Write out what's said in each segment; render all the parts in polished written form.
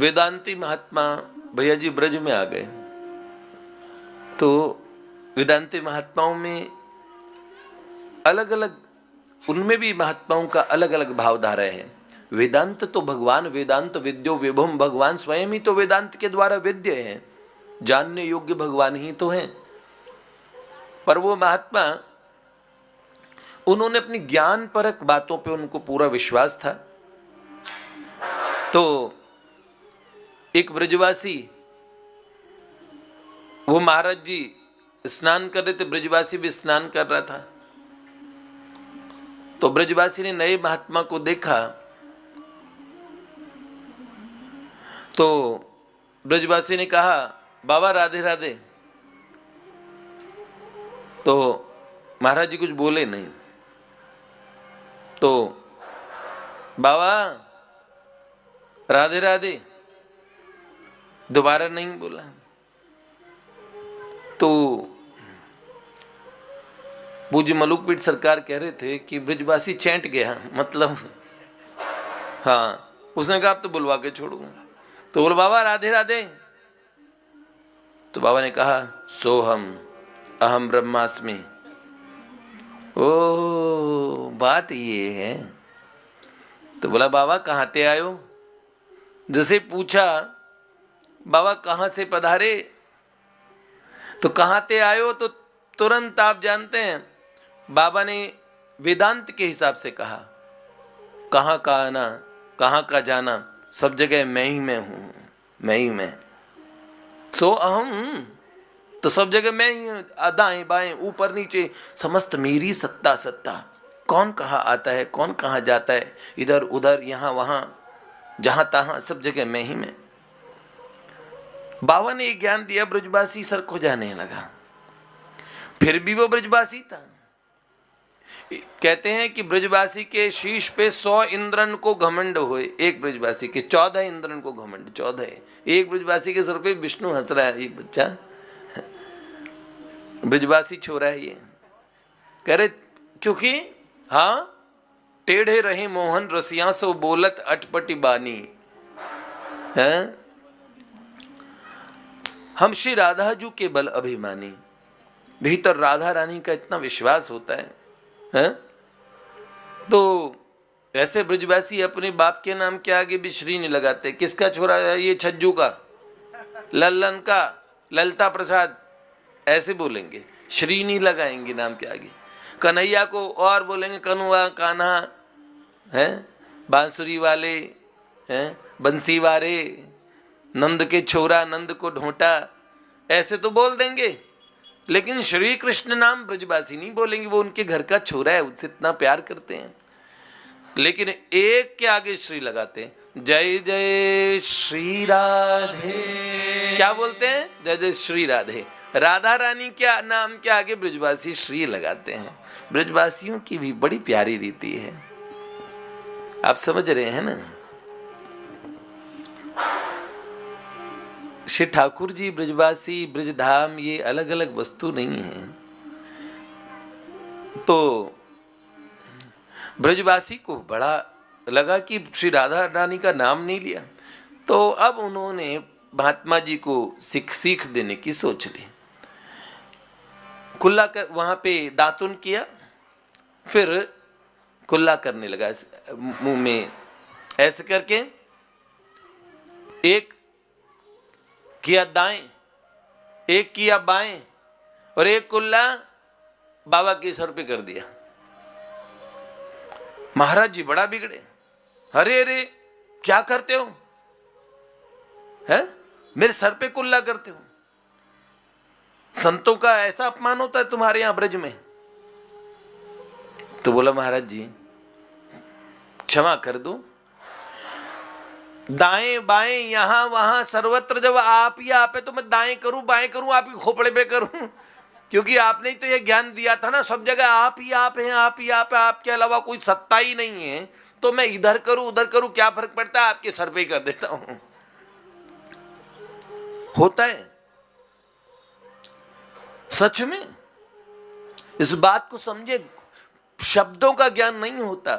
वेदांती महात्मा भैया जी ब्रज में आ गए। तो वेदांती महात्माओं में अलग अलग, उनमें भी महात्माओं का अलग अलग भावधारा है। वेदांत तो भगवान, वेदांत विद्यो विभुम, भगवान स्वयं ही तो वेदांत के द्वारा विद्य है, जानने योग्य भगवान ही तो हैं। पर वो महात्मा, उन्होंने अपनी ज्ञान परक बातों पे उनको पूरा विश्वास था। तो एक ब्रजवासी, वो महाराज जी स्नान कर रहे थे, ब्रजवासी भी स्नान कर रहा था। तो ब्रजवासी ने नए महात्मा को देखा तो ब्रजवासी ने कहा, बाबा राधे राधे। तो महाराज जी कुछ बोले नहीं। तो बाबा राधे राधे दोबारा नहीं बोला। तो पूज्य मलुकपीठ सरकार कह रहे थे कि ब्रजवासी चैंट गया, मतलब हाँ, उसने कहा अब तो बुलवा के छोड़ूंगा। तो बोल बाबा राधे राधे। तो बाबा ने कहा, सोहम अहम ब्रह्मास्मि। ओ बात ये है। तो बोला बाबा कहाँ ते आयो। जैसे पूछा बाबा कहाँ से पधारे, तो कहाँ ते आयो, तो तुरंत आप जानते हैं बाबा ने वेदांत के हिसाब से कहा, कहाँ का आना कहाँ का जाना, सब जगह मैं ही मैं हूं, मैं ही मैं। सो अहम, तो सब जगह मैं ही हूं, दाएं बाएं ऊपर नीचे समस्त मेरी सत्ता सत्ता। कौन कहाँ आता है, कौन कहाँ जाता है, इधर उधर यहाँ वहाँ जहाँ तहाँ सब जगह मैं ही मैं। बाबा ने एक ज्ञान दिया, ब्रजवासी सर को जाने लगा। फिर भी वो ब्रजवासी था। कहते हैं कि ब्रजवासी के शीश पे 100 इंद्रन को घमंड हुए, एक ब्रजवासी के 14 इंद्रन को घमंड, 14। एक ब्रजवासी के सर पे विष्णु हंस रहा है, एक बच्चा ब्रजवासी छोरा है ये। कह रहे क्योंकि हाँ, टेढ़े रहे मोहन रसिया सो बोलत अटपटी बानी है, हम श्री राधा जू के बल अभिमानी। भीतर राधा रानी का इतना विश्वास होता है? तो ऐसे ब्रजवासी अपने बाप के नाम के आगे भी श्री नहीं लगाते। किसका छोरा है ये, छज्जू का, लल्लन का, ललता प्रसाद, ऐसे बोलेंगे, श्री नहीं लगाएंगे नाम के आगे। कन्हैया को और बोलेंगे कनुआ कान्हा, है बांसुरी वाले, हैं बंसी वाले, नंद के छोरा नंद को ढोंटा, ऐसे तो बोल देंगे। लेकिन श्री कृष्ण नाम ब्रजवासी नहीं बोलेंगे, वो उनके घर का छोरा है, उससे इतना प्यार करते हैं। लेकिन एक के आगे श्री लगाते हैं, जय जय श्री राधे। क्या बोलते हैं? जय जय श्री राधे। राधा रानी के नाम के आगे ब्रजवासी श्री लगाते हैं। ब्रजवासियों की भी बड़ी प्यारी रीति है, आप समझ रहे हैं ना। श्री ठाकुर जी ब्रजवासी, ब्रजधाम, ये अलग अलग वस्तु नहीं है। तो ब्रजवासी को बड़ा लगा कि श्री राधा रानी का नाम नहीं लिया, तो अब उन्होंने महात्मा जी को सीख देने की सोच ली। कुल्ला कर वहां पे दातुन किया, फिर कुल्ला करने लगा मुंह में ऐसे करके, एक किया दाएं, एक किया बाएं, और एक कुल्ला बाबा के सर पे कर दिया। महाराज जी बड़ा बिगड़े, अरे अरे क्या करते हो, है मेरे सर पे कुल्ला करते हो, संतों का ऐसा अपमान होता है तुम्हारे यहां ब्रज में। तो बोला महाराज जी क्षमा कर दो, दाएं बाएं यहां वहां सर्वत्र जब आप ही आप है, तो मैं दाएं करूं बाएं करूं आपके खोपड़े पे करूं, क्योंकि आपने ही तो ये ज्ञान दिया था ना, सब जगह आप ही आप हैं, आप ही आप है, आपके अलावा कोई सत्ता ही नहीं है। तो मैं इधर करूं उधर करूं क्या फर्क पड़ता है, आपके सर पे ही कर देता हूं। होता है सच में, इस बात को समझे, शब्दों का ज्ञान नहीं होता।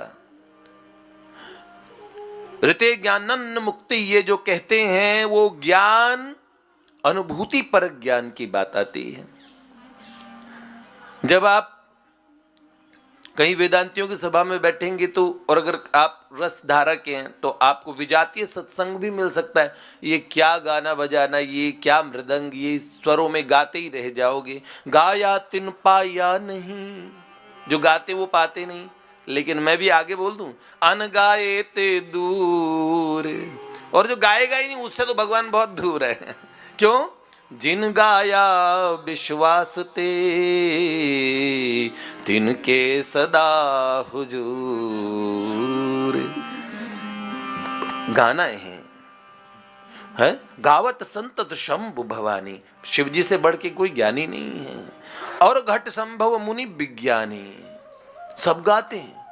ऋते ज्ञानन्न मुक्ति, ये जो कहते हैं वो ज्ञान अनुभूति पर ज्ञान की बात आती है। जब आप कहीं वेदांतियों की सभा में बैठेंगे तो, और अगर आप रस धारक हैं तो आपको विजातीय सत्संग भी मिल सकता है। ये क्या गाना बजाना, ये क्या मृदंग, ये स्वरों में गाते ही रह जाओगे। गाया तिन पाया नहीं, जो गाते वो पाते नहीं। लेकिन मैं भी आगे बोल दूं, अनगाए ते दूर, और जो गाएगा ही नहीं उससे तो भगवान बहुत दूर है। क्यों? जिन गाया विश्वास ते, तिनके सदा हुजूर। गाना है गावत संतत शंभु भवानी, शिव जी से बढ़ के कोई ज्ञानी नहीं है। और घट संभव मुनि विज्ञानी, सब गाते हैं।